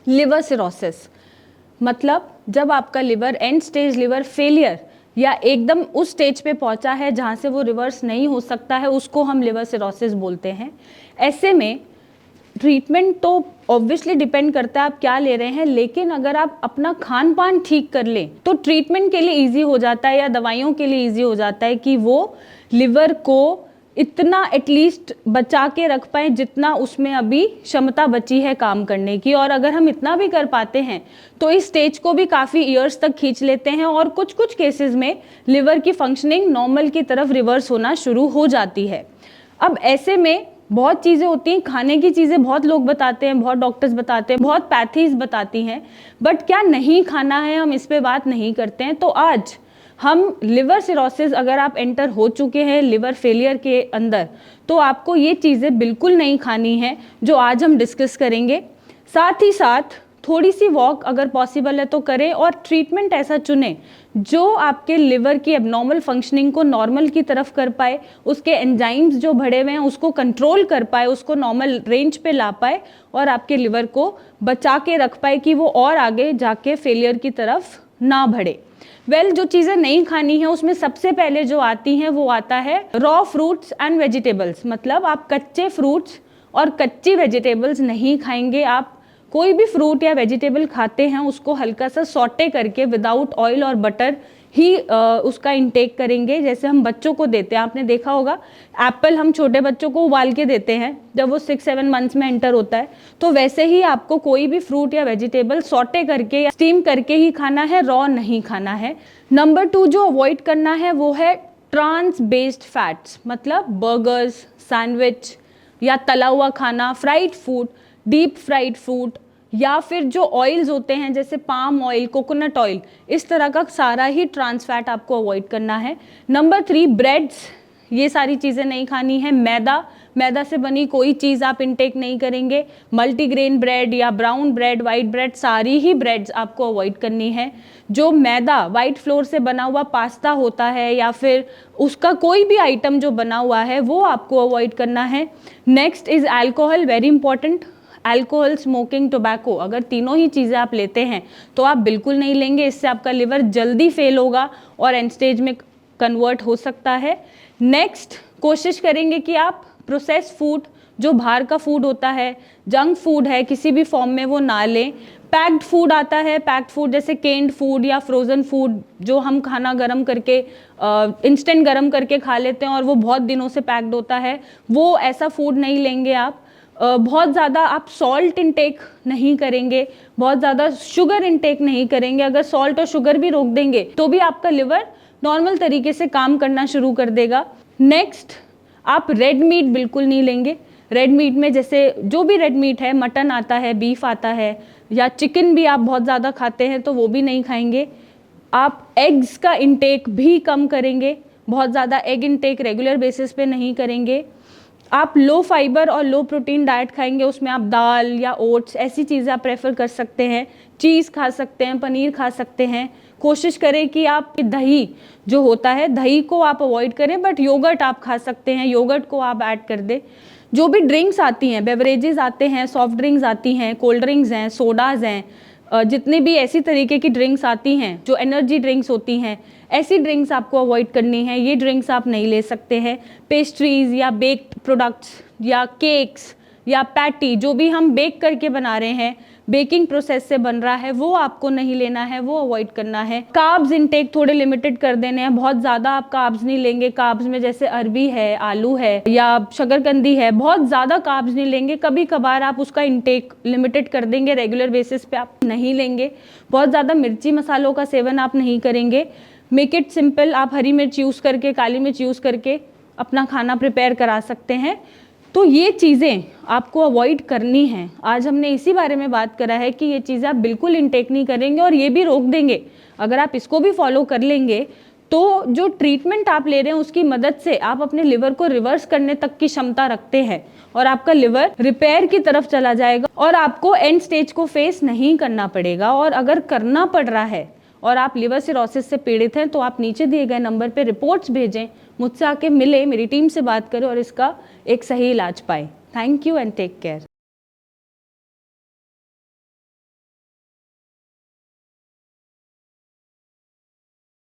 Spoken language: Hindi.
लिवर सिरोसिस मतलब जब आपका liver and stage liver failure या एकदम उस स्टेज पे पहुंचा है जहां से वो रिवर्स नहीं हो सकता है, उसको हम लिवर सिरोसिस बोलते हैं। ऐसे में ट्रीटमेंट तो ऑब्वियसली डिपेंड करता है आप क्या ले रहे हैं, लेकिन अगर आप अपना खान पान ठीक कर लें तो ट्रीटमेंट के लिए इजी हो जाता है या दवाइयों के लिए इजी हो जाता है कि वो लिवर को इतना एटलीस्ट बचा के रख पाए जितना उसमें अभी क्षमता बची है काम करने की। और अगर हम इतना भी कर पाते हैं तो इस स्टेज को भी काफ़ी ईयर्स तक खींच लेते हैं और कुछ कुछ केसेस में लिवर की फंक्शनिंग नॉर्मल की तरफ रिवर्स होना शुरू हो जाती है। अब ऐसे में बहुत चीज़ें होती हैं, खाने की चीज़ें बहुत लोग बताते हैं, बहुत डॉक्टर्स बताते हैं, बहुत पैथीज बताती हैं, बट क्या नहीं खाना है हम इस पे बात नहीं करते हैं। तो आज हम लिवर सिरोसिस अगर आप एंटर हो चुके हैं लिवर फेलियर के अंदर तो आपको ये चीज़ें बिल्कुल नहीं खानी है जो आज हम डिस्कस करेंगे। साथ ही साथ थोड़ी सी वॉक अगर पॉसिबल है तो करें और ट्रीटमेंट ऐसा चुनें जो आपके लिवर की एबनॉर्मल फंक्शनिंग को नॉर्मल की तरफ कर पाए, उसके एंजाइम्स जो बढ़े हुए हैं उसको कंट्रोल कर पाए, उसको नॉर्मल रेंज पे ला पाए और आपके लिवर को बचा के रख पाए कि वो और आगे जाके फेलियर की तरफ ना बढ़े। जो चीज़ें नहीं खानी है उसमें सबसे पहले जो आती हैं वो आता है रॉ फ्रूट्स एंड वेजिटेबल्स, मतलब आप कच्चे फ्रूट्स और कच्ची वेजिटेबल्स नहीं खाएंगे। आप कोई भी फ्रूट या वेजिटेबल खाते हैं उसको हल्का सा सॉटे करके विदाउट ऑयल और बटर ही उसका इंटेक करेंगे, जैसे हम बच्चों को देते हैं। आपने देखा होगा एप्पल हम छोटे बच्चों को उबाल के देते हैं जब वो 6-7 मंथ्स में एंटर होता है, तो वैसे ही आपको कोई भी फ्रूट या वेजिटेबल सॉटे करके या स्टीम करके ही खाना है, रॉ नहीं खाना है। नंबर 2 जो अवॉइड करना है वो है ट्रांस बेस्ड फैट्स, मतलब बर्गर्स, सैंडविच या तला हुआ खाना, fried food, deep fried food या फिर जो ऑयल्स होते हैं जैसे पाम ऑयल, कोकोनट ऑयल, इस तरह का सारा ही ट्रांस फैट आपको अवॉइड करना है। नंबर 3 ब्रेड्स, ये सारी चीज़ें नहीं खानी है। मैदा से बनी कोई चीज़ आप इंटेक नहीं करेंगे। मल्टीग्रेन ब्रेड या ब्राउन ब्रेड, वाइट ब्रेड, सारी ही ब्रेड्स आपको अवॉइड करनी है। जो मैदा वाइट फ्लोर से बना हुआ पास्ता होता है या फिर उसका कोई भी आइटम जो बना हुआ है वो आपको अवॉइड करना है। Next is alcohol, very important. Alcohol, smoking, tobacco, अगर तीनों ही चीज़ें आप लेते हैं तो आप बिल्कुल नहीं लेंगे, इससे आपका लिवर जल्दी फेल होगा और एंड स्टेज में कन्वर्ट हो सकता है। नेक्स्ट कोशिश करेंगे कि आप प्रोसेस फूड, जो बाहर का फूड होता है, जंक फूड है, किसी भी फॉर्म में वो ना लें। पैक्ड फूड आता है, पैक्ड फूड जैसे केन्ड फूड या फ्रोज़न फूड जो हम खाना गर्म करके इंस्टेंट गर्म करके खा लेते हैं और वो बहुत दिनों से पैक्ड होता है, वो ऐसा फूड नहीं लेंगे आप। बहुत ज़्यादा आप सॉल्ट इंटेक नहीं करेंगे, बहुत ज़्यादा शुगर इंटेक नहीं करेंगे। अगर सॉल्ट और शुगर भी रोक देंगे तो भी आपका लिवर नॉर्मल तरीके से काम करना शुरू कर देगा। नेक्स्ट, आप रेड मीट बिल्कुल नहीं लेंगे। रेड मीट में जैसे जो भी रेड मीट है, मटन आता है, बीफ आता है या चिकन भी आप बहुत ज़्यादा खाते हैं तो वो भी नहीं खाएंगे। आप एग्स का इंटेक भी कम करेंगे, बहुत ज़्यादा एग इंटेक रेगुलर बेसिस पे नहीं करेंगे। आप लो फाइबर और लो प्रोटीन डाइट खाएंगे, उसमें आप दाल या ओट्स ऐसी चीज़ें आप प्रेफर कर सकते हैं। चीज़ खा सकते हैं, पनीर खा सकते हैं। कोशिश करें कि आप दही जो होता है, दही को आप अवॉइड करें, बट योगर्ट आप खा सकते हैं, योगर्ट को आप ऐड कर दें। जो भी ड्रिंक्स आती हैं, बेवरेजेस आते हैं, सॉफ्ट ड्रिंक्स आती हैं, कोल्ड ड्रिंक्स हैं, सोडाज हैं, जितनी भी ऐसी तरीके की ड्रिंक्स आती हैं जो एनर्जी ड्रिंक्स होती हैं, ऐसी ड्रिंक्स आपको अवॉइड करनी है, ये ड्रिंक्स आप नहीं ले सकते हैं। पेस्ट्रीज़ या बेक्ड प्रोडक्ट्स या केक्स या पैटी जो भी हम बेक करके बना रहे हैं, बेकिंग प्रोसेस से बन रहा है, वो आपको नहीं लेना है, वो अवॉइड करना है। कार्ब्स इंटेक थोड़े लिमिटेड कर देने हैं, बहुत ज़्यादा आप कार्ब्स नहीं लेंगे। कार्ब्स में जैसे अरबी है, आलू है या शकरकंदी है, बहुत ज़्यादा कार्ब्स नहीं लेंगे। कभी कभार आप उसका इंटेक लिमिटेड कर देंगे, रेगुलर बेसिस पे आप नहीं लेंगे। बहुत ज़्यादा मिर्ची मसालों का सेवन आप नहीं करेंगे। मेक इट सिंपल, आप हरी मिर्च यूज़ करके, काली मिर्च यूज़ करके अपना खाना प्रिपेयर करा सकते हैं। तो ये चीज़ें आपको अवॉइड करनी हैं। आज हमने इसी बारे में बात करा है कि ये चीज़ें आप बिल्कुल इंटेक नहीं करेंगे और ये भी रोक देंगे। अगर आप इसको भी फॉलो कर लेंगे तो जो ट्रीटमेंट आप ले रहे हैं उसकी मदद से आप अपने लिवर को रिवर्स करने तक की क्षमता रखते हैं और आपका लिवर रिपेयर की तरफ चला जाएगा और आपको एंड स्टेज को फेस नहीं करना पड़ेगा। और अगर करना पड़ रहा है और आप लिवर सिरोसिस से पीड़ित हैं तो आप नीचे दिए गए नंबर पे रिपोर्ट्स भेजें, मुझसे आके मिले, मेरी टीम से बात करें और इसका एक सही इलाज पाएं। Thank you and take care.